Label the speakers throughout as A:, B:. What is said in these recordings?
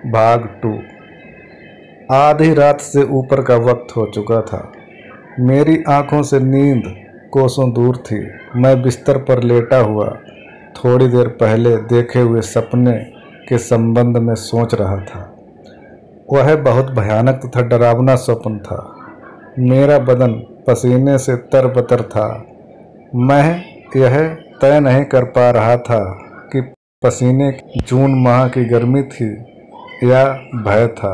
A: भाग 2। आधी रात से ऊपर का वक्त हो चुका था। मेरी आंखों से नींद कोसों दूर थी। मैं बिस्तर पर लेटा हुआ थोड़ी देर पहले देखे हुए सपने के संबंध में सोच रहा था। वह बहुत भयानक तथा डरावना स्वप्न था। मेरा बदन पसीने से तरबतर था। मैं यह तय नहीं कर पा रहा था कि पसीने जून माह की गर्मी थी या भय था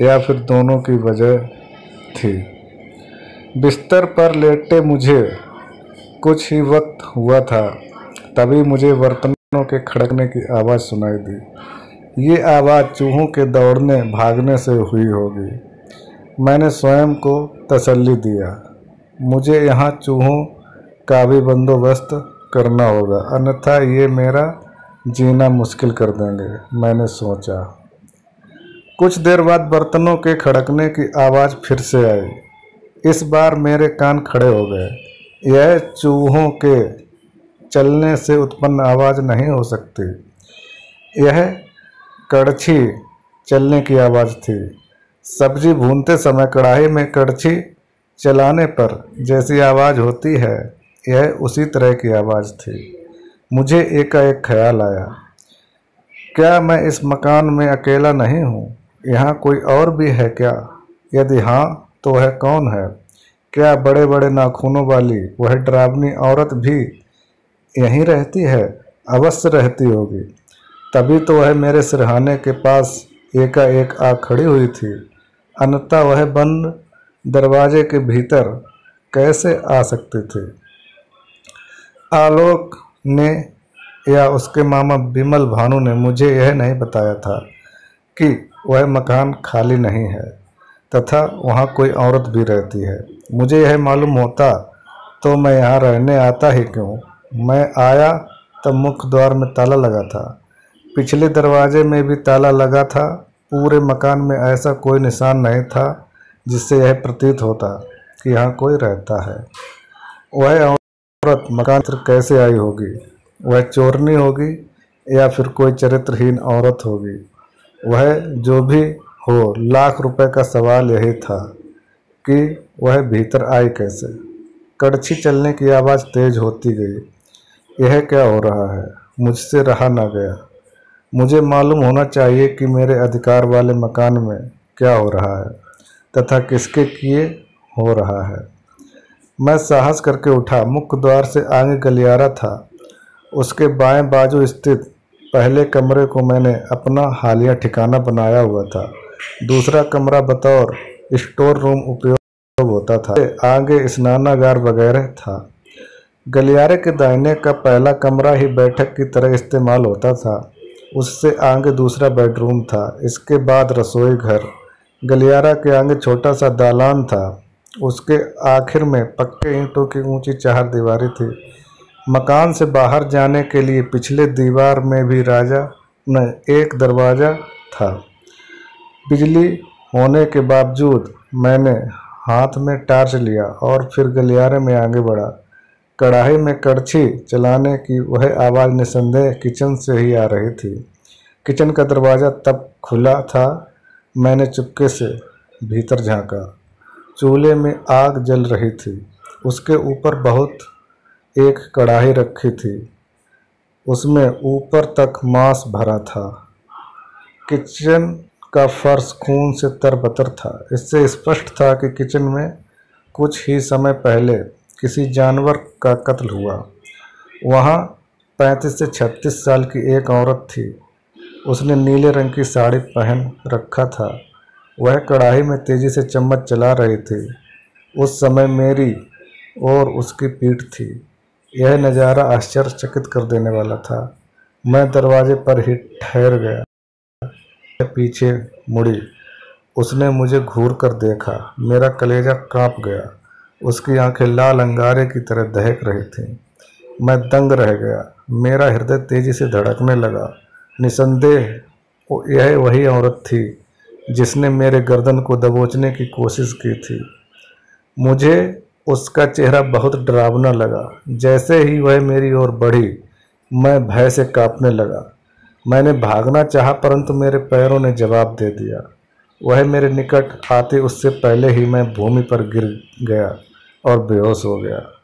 A: या फिर दोनों की वजह थी। बिस्तर पर लेटे मुझे कुछ ही वक्त हुआ था, तभी मुझे बर्तनों के खड़कने की आवाज़ सुनाई दी। ये आवाज़ चूहों के दौड़ने भागने से हुई होगी। मैंने स्वयं को तसल्ली दिया, मुझे यहाँ चूहों का भी बंदोबस्त करना होगा, अन्यथा ये मेरा जीना मुश्किल कर देंगे, मैंने सोचा। कुछ देर बाद बर्तनों के खड़कने की आवाज़ फिर से आई। इस बार मेरे कान खड़े हो गए। यह चूहों के चलने से उत्पन्न आवाज़ नहीं हो सकती, यह कड़छी चलने की आवाज़ थी। सब्जी भूनते समय कढ़ाई में कड़छी चलाने पर जैसी आवाज़ होती है, यह उसी तरह की आवाज़ थी। मुझे एकाएक ख्याल आया, क्या मैं इस मकान में अकेला नहीं हूँ? यहाँ कोई और भी है क्या? यदि हाँ, तो वह कौन है? क्या बड़े बड़े नाखूनों वाली वह डरावनी औरत भी यहीं रहती है? अवश्य रहती होगी, तभी तो वह मेरे सिरहाने के पास एकाएक आ खड़ी हुई थी, अन्यथा वह बंद दरवाजे के भीतर कैसे आ सकती थी? आलोक ने या उसके मामा बिमल भानु ने मुझे यह नहीं बताया था कि वह मकान खाली नहीं है तथा वहाँ कोई औरत भी रहती है। मुझे यह मालूम होता तो मैं यहाँ रहने आता ही क्यों? मैं आया तब मुख्य द्वार में ताला लगा था, पिछले दरवाजे में भी ताला लगा था। पूरे मकान में ऐसा कोई निशान नहीं था जिससे यह प्रतीत होता कि यहाँ कोई रहता है। वह औरत मकान पर कैसे आई होगी? वह चोरनी होगी या फिर कोई चरित्रहीन औरत होगी? वह जो भी हो, लाख रुपए का सवाल यही था कि वह भीतर आई कैसे? कड़छी चलने की आवाज़ तेज होती गई। यह क्या हो रहा है? मुझसे रहा न गया। मुझे मालूम होना चाहिए कि मेरे अधिकार वाले मकान में क्या हो रहा है तथा किसके किए हो रहा है। मैं साहस करके उठा। मुख्य द्वार से आगे गलियारा था। उसके बाएं बाजू स्थित पहले कमरे को मैंने अपना हालिया ठिकाना बनाया हुआ था। दूसरा कमरा बतौर स्टोर रूम उपयोग होता था। आगे स्नानागार वगैरह था। गलियारे के दाहिने का पहला कमरा ही बैठक की तरह इस्तेमाल होता था। उससे आगे दूसरा बेडरूम था। इसके बाद रसोई घर। गलियारा के आगे छोटा सा दालान था। उसके आखिर में पक्के ईंटों की ऊंची चारदीवारी थी। मकान से बाहर जाने के लिए पिछले दीवार में भी एक दरवाज़ा था। बिजली होने के बावजूद मैंने हाथ में टार्च लिया और फिर गलियारे में आगे बढ़ा। कढ़ाई में कड़छी चलाने की वह आवाज़ निसंदेह किचन से ही आ रही थी। किचन का दरवाज़ा तब खुला था। मैंने चुपके से भीतर झांका। चूल्हे में आग जल रही थी। उसके ऊपर एक कढ़ाई रखी थी, उसमें ऊपर तक मांस भरा था। किचन का फर्श खून से तरबतर था। इससे स्पष्ट था कि किचन में कुछ ही समय पहले किसी जानवर का कत्ल हुआ। वहाँ 35 से 36 साल की एक औरत थी। उसने नीले रंग की साड़ी पहन रखा था। वह कढ़ाई में तेजी से चम्मच चला रही थी। उस समय मेरी और उसकी पीठ थी। यह नज़ारा आश्चर्यचकित कर देने वाला था। मैं दरवाजे पर ही ठहर गया। पीछे मुड़ी। उसने मुझे घूर कर देखा। मेरा कलेजा कांप गया। उसकी आंखें लाल अंगारे की तरह दहक रही थीं। मैं दंग रह गया। मेरा हृदय तेजी से धड़कने लगा। निसंदेह यह वही औरत थी जिसने मेरे गर्दन को दबोचने की कोशिश की थी। मुझे उसका चेहरा बहुत डरावना लगा। जैसे ही वह मेरी ओर बढ़ी, मैं भय से कांपने लगा। मैंने भागना चाहा परंतु मेरे पैरों ने जवाब दे दिया। वह मेरे निकट आते उससे पहले ही मैं भूमि पर गिर गया और बेहोश हो गया।